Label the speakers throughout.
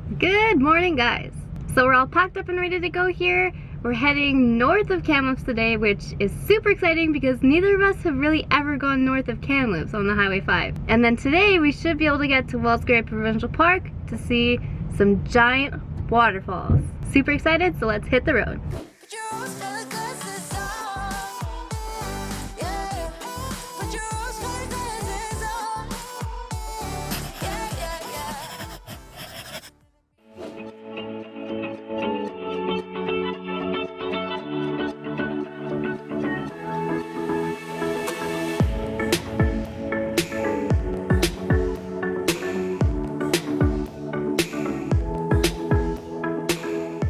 Speaker 1: Good morning, guys. So we're all packed up and ready to go here. We're heading north of Kamloops today, which is super exciting because neither of us have really ever gone north of Kamloops on the Highway 5. And then today we should be able to get to Wells Gray Provincial Park to see some giant waterfalls. Super excited, so let's hit the road.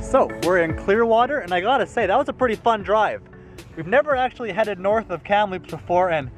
Speaker 2: So, we're in Clearwater, and I gotta say, that was a pretty fun drive. We've never actually headed north of Kamloops before, and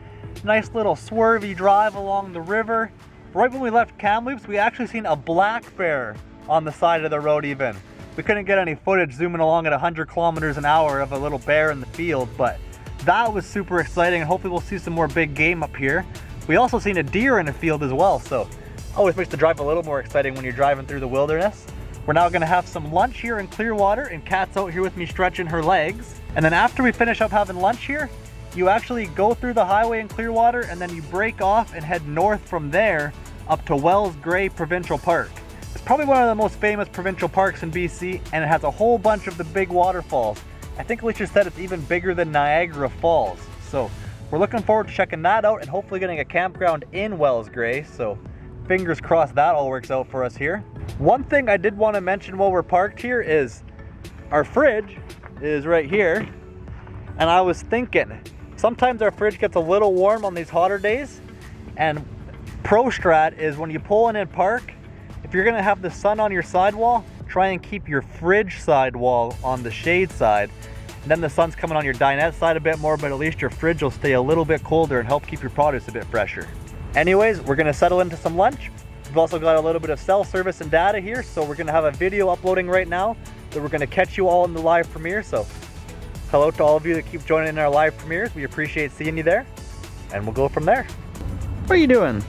Speaker 2: nice little swervy drive along the river. Right when we left Kamloops, we actually seen a black bear on the side of the road even. We couldn't get any footage zooming along at 100 kilometers an hour of a little bear in the field, but that was super exciting, and hopefully we'll see some more big game up here. We also seen a deer in the field as well, so always makes the drive a little more exciting when you're driving through the wilderness. We're now gonna have some lunch here in Clearwater, and Kat's out here with me stretching her legs. And then after we finish up having lunch here, you actually go through the highway in Clearwater, and then you break off and head north from there up to Wells Gray Provincial Park. It's probably one of the most famous provincial parks in BC, and it has a whole bunch of the big waterfalls. I think Alysha said it's even bigger than Niagara Falls. So we're looking forward to checking that out and hopefully getting a campground in Wells Gray. So fingers crossed that all works out for us here. One thing I did want to mention while we're parked here is our fridge is right here, and I was thinking sometimes our fridge gets a little warm on these hotter days, and pro strat is when you pull in park, if you're gonna have the sun on your sidewall, try and keep your fridge sidewall on the shade side, and then the sun's coming on your dinette side a bit more, but at least your fridge will stay a little bit colder and help keep your produce a bit fresher. Anyways, we're gonna settle into some lunch. We've also got a little bit of cell service and data here, so we're gonna have a video uploading right now that we're gonna catch you all in the live premiere. So hello to all of you that keep joining in our live premieres. We appreciate seeing you there, and we'll go from there. What are you doing?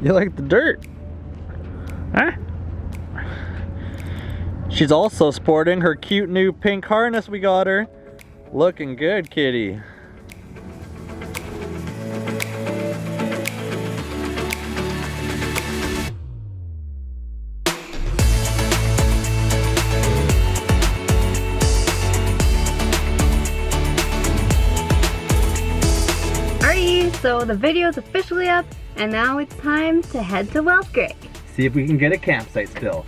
Speaker 2: You like the dirt? Huh? She's also sporting her cute new pink harness we got her. Looking good, kitty.
Speaker 1: So the video is officially up, and now it's time to head to Wells Gray.
Speaker 2: See if we can get a campsite still.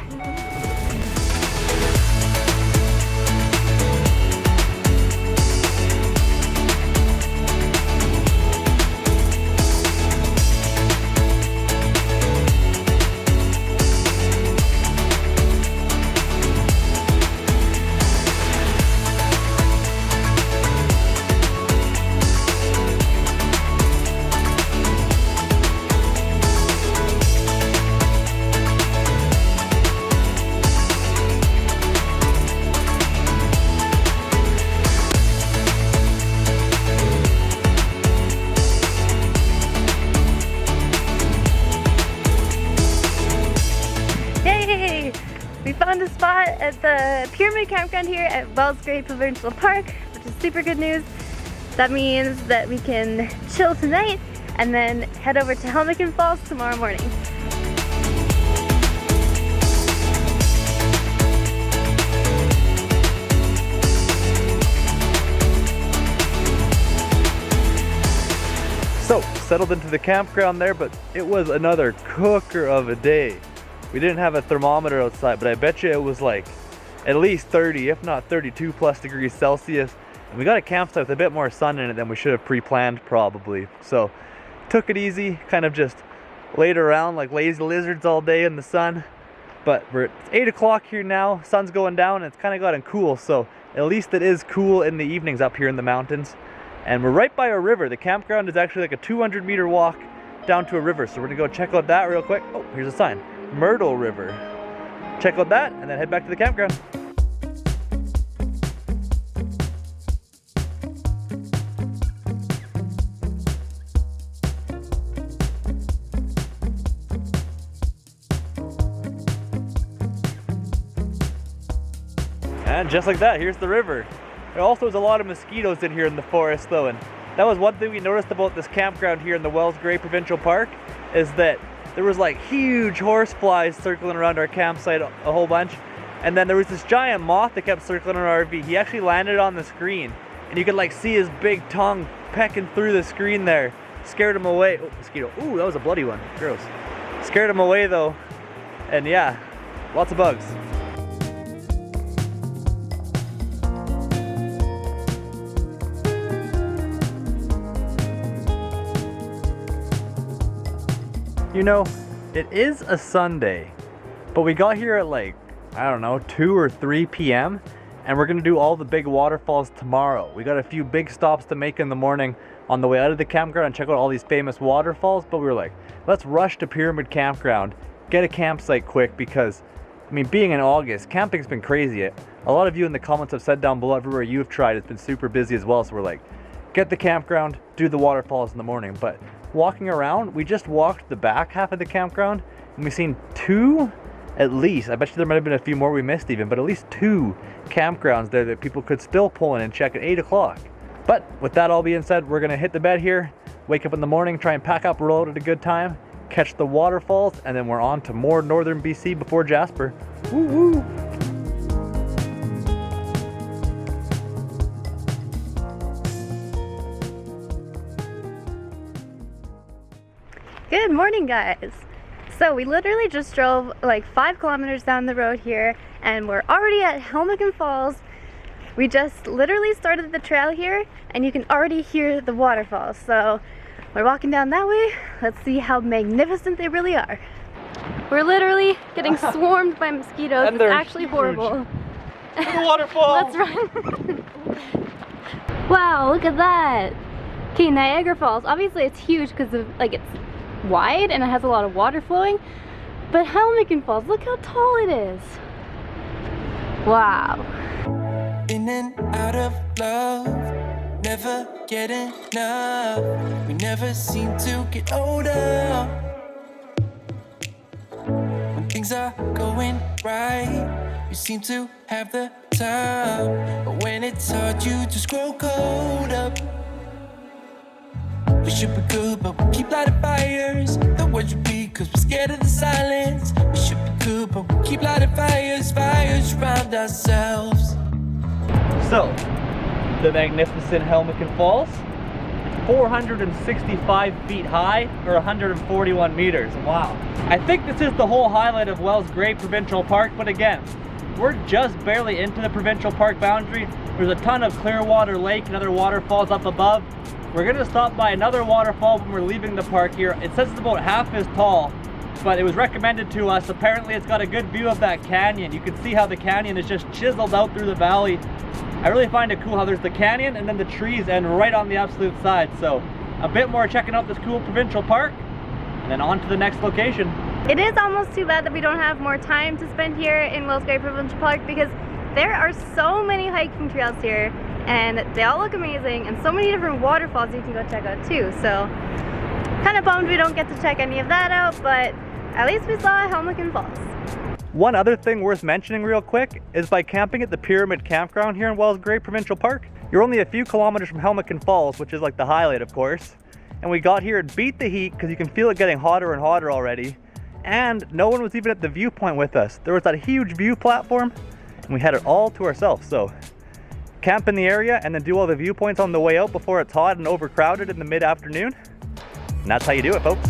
Speaker 1: We found a spot at the Pyramid Campground here at Wells Gray Provincial Park, which is super good news. That means that we can chill tonight and then head over to Helmcken Falls tomorrow morning.
Speaker 2: So, settled into the campground there, but it was another cooker of a day. We didn't have a thermometer outside, but I bet you it was like at least 30, if not 32 plus degrees Celsius. And we got a campsite with a bit more sun in it than we should have pre-planned probably. So took it easy, kind of just laid around like lazy lizards all day in the sun. But it's 8 o'clock here now, sun's going down, and it's kind of gotten cool. So at least it is cool in the evenings up here in the mountains. And we're right by a river. The campground is actually like a 200-meter walk down to a river. So we're gonna go check out that real quick. Oh, here's a sign. Myrtle River. Check out that and then head back to the campground. And just like that, here's the river. There also is a lot of mosquitoes in here in the forest though, and that was one thing we noticed about this campground here in the Wells Gray Provincial Park, is that there was like huge horseflies circling around our campsite, a whole bunch. And then there was this giant moth that kept circling on our RV. He actually landed on the screen, and you could like see his big tongue pecking through the screen there. Scared him away. Oh, mosquito. Ooh, that was a bloody one. Gross. Scared him away though. And yeah, lots of bugs. You know, it is a Sunday, but we got here at like, I don't know, 2 or 3 p.m. and we're gonna do all the big waterfalls tomorrow. We got a few big stops to make in the morning on the way out of the campground and check out all these famous waterfalls, but we were like, let's rush to Pyramid Campground, get a campsite quick, because, I mean, being in August, camping's been crazy. A lot of you in the comments have said down below everywhere you've tried, it's been super busy as well, so we're like, get the campground, do the waterfalls in the morning. But walking around, we just walked the back half of the campground and we've seen 2, at least, I bet you there might have been a few more we missed even, but at least 2 campgrounds there that people could still pull in and check at 8 o'clock. But with that all being said, we're gonna hit the bed here, wake up in the morning, try and pack up, roll out at a good time, catch the waterfalls, and then we're on to more northern BC before Jasper. Woo woo!
Speaker 1: Good morning, guys. So we literally just drove like 5 kilometers down the road here and we're already at Helmcken Falls. We just literally started the trail here and you can already hear the waterfalls. So we're walking down that way. Let's see how magnificent they really are. We're literally getting swarmed by mosquitoes. It's actually horrible.
Speaker 2: The waterfall!
Speaker 1: Let's run. Wow, look at that. Okay, Niagara Falls. Obviously it's huge because of like it's wide and it has a lot of water flowing, but Helmcken Falls, look how tall it is. Wow.
Speaker 3: In and out of love, never get enough. We never seem to get older. When things are going right, you seem to have the time, but when it's hard you just grow cold up. We should be good, but we keep lighting fires. The words repeat, cause we're scared of the silence. We should be good, but we keep lighting fires, fires around ourselves.
Speaker 2: So, the magnificent Helmcken Falls, 465 feet high, or 141 meters. Wow. I think this is the whole highlight of Wells Gray Provincial Park, but again, we're just barely into the provincial park boundary. There's a ton of Clearwater Lake and other waterfalls up above. We're gonna stop by another waterfall when we're leaving the park here. It says it's about half as tall, but it was recommended to us. Apparently it's got a good view of that canyon. You can see how the canyon is just chiseled out through the valley. I really find it cool how there's the canyon and then the trees end right on the absolute side. So a bit more checking out this cool provincial park and then on to the next location.
Speaker 1: It is almost too bad that we don't have more time to spend here in Wells Gray Provincial Park because there are so many hiking trails here and they all look amazing and so many different waterfalls you can go check out too. So kind of bummed we don't get to check any of that out, but at least we saw Helmcken Falls.
Speaker 2: One other thing worth mentioning real quick is by camping at the Pyramid Campground here in Wells Gray Provincial Park, you're only a few kilometers from Helmcken Falls, which is like the highlight of course. And we got here and beat the heat because you can feel it getting hotter and hotter already. And no one was even at the viewpoint with us. There was that huge view platform and we had it all to ourselves. So camp in the area and then do all the viewpoints on the way out before it's hot and overcrowded in the mid-afternoon. And that's how you do it, folks.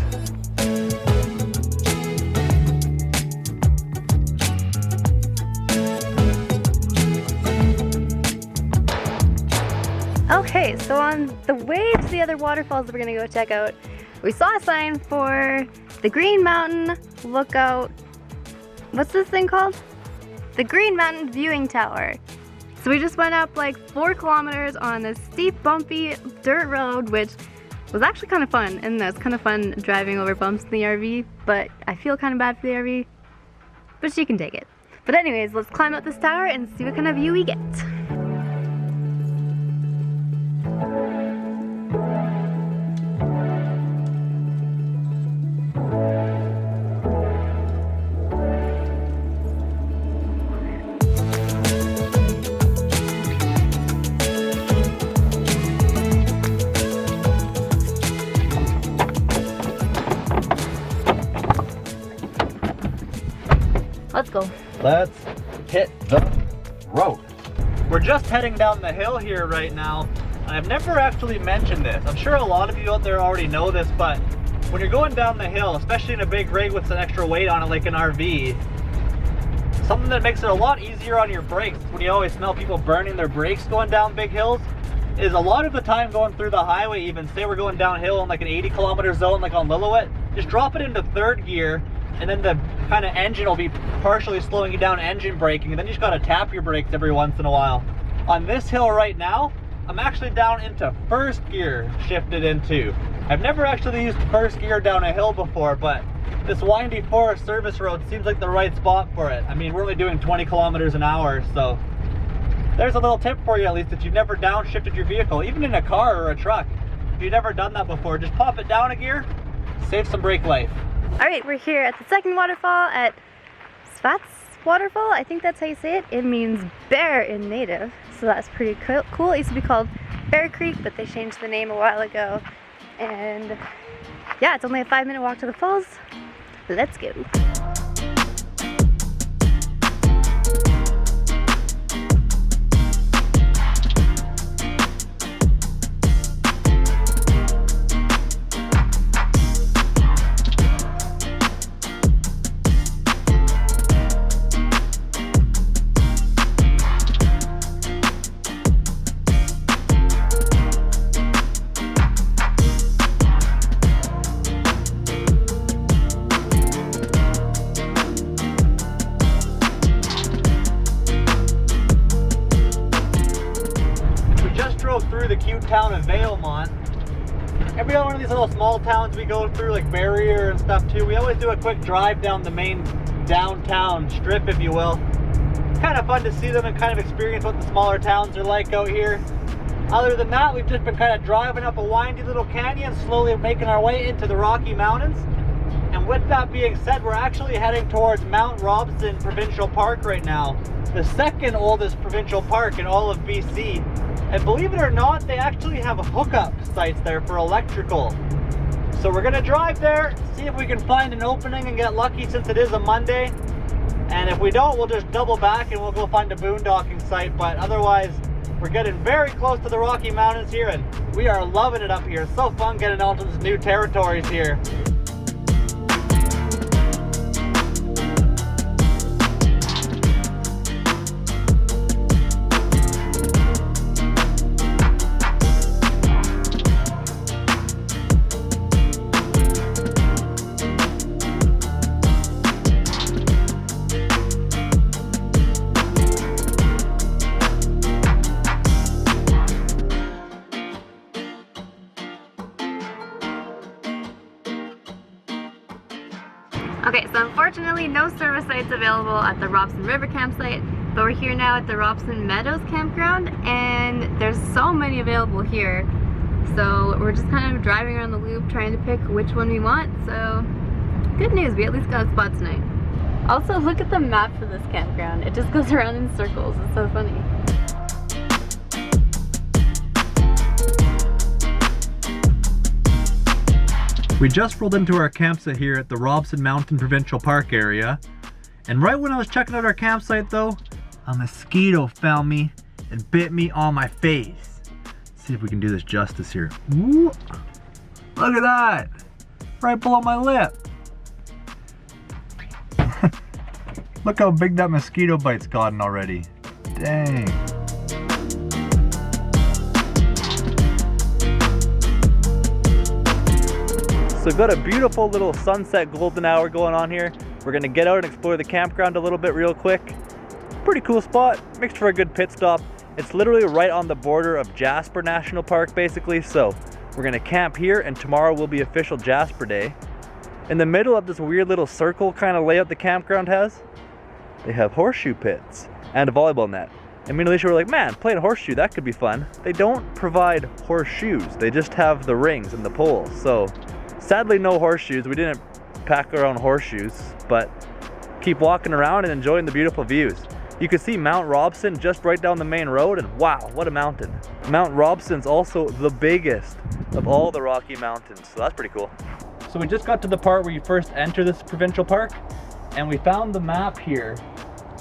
Speaker 1: Okay, so on the way to the other waterfalls that we're gonna go check out, we saw a sign for the Green Mountain Lookout. What's this thing called? The Green Mountain Viewing Tower. So we just went up like 4 kilometers on this steep, bumpy dirt road, which was actually kind of fun. And it was kind of fun driving over bumps in the RV, but I feel kind of bad for the RV, but she can take it. But anyways, let's climb up this tower and see what kind of view we get. Let's go.
Speaker 2: Let's hit the road. We're just heading down the hill here right now. I've never actually mentioned this. I'm sure a lot of you out there already know this, but when you're going down the hill, especially in a big rig with some extra weight on it like an RV, something that makes it a lot easier on your brakes, when you always smell people burning their brakes going down big hills, is a lot of the time going through the highway, even say we're going downhill in like an 80-kilometer zone like on Lillooet, just drop it into third gear and then the kind of engine will be partially slowing you down, engine braking, and then you just gotta tap your brakes every once in a while. On this hill right now, I'm actually down into first gear, shifted into. I've never actually used first gear down a hill before, but this windy forest service road seems like the right spot for it. I mean, we're only doing 20 kilometers an hour, so there's a little tip for you, at least if you've never downshifted your vehicle, even in a car or a truck. If you've never done that before, just pop it down a gear, save some brake life.
Speaker 1: All right, we're here at the second waterfall at Svats Waterfall. I think that's how you say it. It means bear in native, so that's pretty cool. It used to be called Bear Creek, but they changed the name a while ago. And yeah, it's only a 5-minute walk to the falls. Let's go.
Speaker 2: Through the cute town of Valemont. Every one of these little small towns we go through, like Barrier and stuff too, we always do a quick drive down the main downtown strip, if you will. Kind of fun to see them and kind of experience what the smaller towns are like out here. Other than that, we've just been kind of driving up a windy little canyon, slowly making our way into the Rocky Mountains. And with that being said, we're actually heading towards Mount Robson Provincial Park right now, the second oldest provincial park in all of BC. And believe it or not, they actually have hookup sites there for electrical. So we're gonna drive there, see if we can find an opening and get lucky since it is a Monday. And if we don't, we'll just double back and we'll go find a boondocking site. But otherwise, we're getting very close to the Rocky Mountains here and we are loving it up here. It's so fun getting onto these new territories here.
Speaker 1: Okay, so unfortunately no service sites available at the Robson River campsite, but we're here now at the Robson Meadows campground and there's so many available here. So we're just kind of driving around the loop trying to pick which one we want. So good news, we at least got a spot tonight. Also, look at the map for this campground. It just goes around in circles. It's so funny.
Speaker 2: We just rolled into our campsite here at the Robson Mountain Provincial Park area. And right when I was checking out our campsite though, a mosquito found me and bit me on my face. Let's see if we can do this justice here. Ooh, look at that! Right below my lip. Look how big that mosquito bite's gotten already. Dang. So we've got a beautiful little sunset golden hour going on here. We're gonna get out and explore the campground a little bit real quick. Pretty cool spot, makes for a good pit stop. It's literally right on the border of Jasper National Park basically, so we're gonna camp here and tomorrow will be official Jasper Day. In the middle of this weird little circle kind of layout the campground has, they have horseshoe pits and a volleyball net. And me and Alysha were like, man, playing horseshoe, that could be fun. They don't provide horseshoes, they just have the rings and the poles. So sadly no horseshoes, we didn't pack our own horseshoes, but keep walking around and enjoying the beautiful views. You can see Mount Robson just right down the main road and wow, what a mountain. Mount Robson's also the biggest of all the Rocky Mountains, so that's pretty cool. So we just got to the part where you first enter this provincial park. and we found the map here.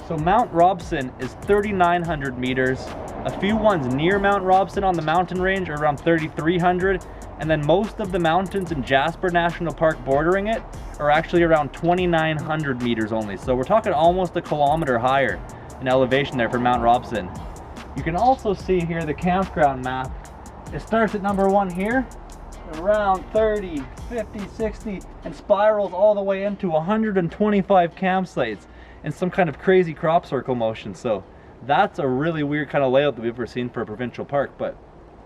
Speaker 2: So Mount Robson is 3,900 meters. A few ones near Mount Robson on the mountain range are around 3,300, and then most of the mountains in Jasper National Park bordering it are actually around 2,900 meters only. So we're talking almost a kilometer higher in elevation there for Mount Robson. You can also see here the campground map. It starts at number 1 here, around 30, 50, 60, and spirals all the way into 125 campsites in some kind of crazy crop circle motion. So that's a really weird kind of layout that we've ever seen for a provincial park, but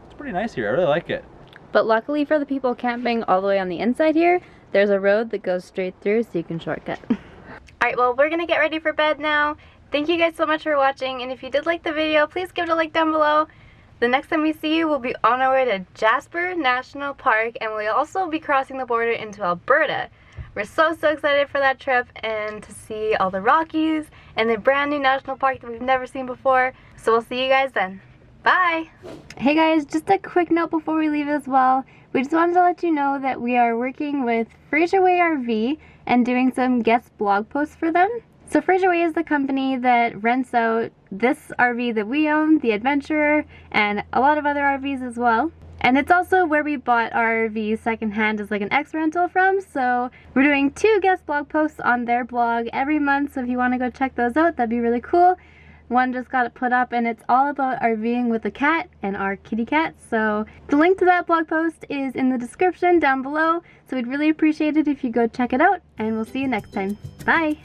Speaker 2: it's pretty nice here. I really like it.
Speaker 1: But luckily for the people camping all the way on the inside here, there's a road that goes straight through so you can shortcut. Alright, well, we're gonna get ready for bed now. Thank you guys so much for watching, and if you did like the video, please give it a like down below. The next time we see you, we'll be on our way to Jasper National Park, and we'll also be crossing the border into Alberta. We're so excited for that trip and to see all the Rockies and the brand new national park that we've never seen before. So we'll see you guys then. Bye! Hey guys, just a quick note before we leave as well. We just wanted to let you know that we are working with Fraser Way RV and doing some guest blog posts for them. So Fraser Way is the company that rents out this RV that we own, the Adventurer, and a lot of other RVs as well. And it's also where we bought our RV secondhand as like an ex-rental from, so we're doing 2 guest blog posts on their blog every month, so if you want to go check those out, that'd be really cool. One just got it put up, and it's all about RVing with a cat and our kitty cat, so the link to that blog post is in the description down below, so we'd really appreciate it if you go check it out, and we'll see you next time. Bye!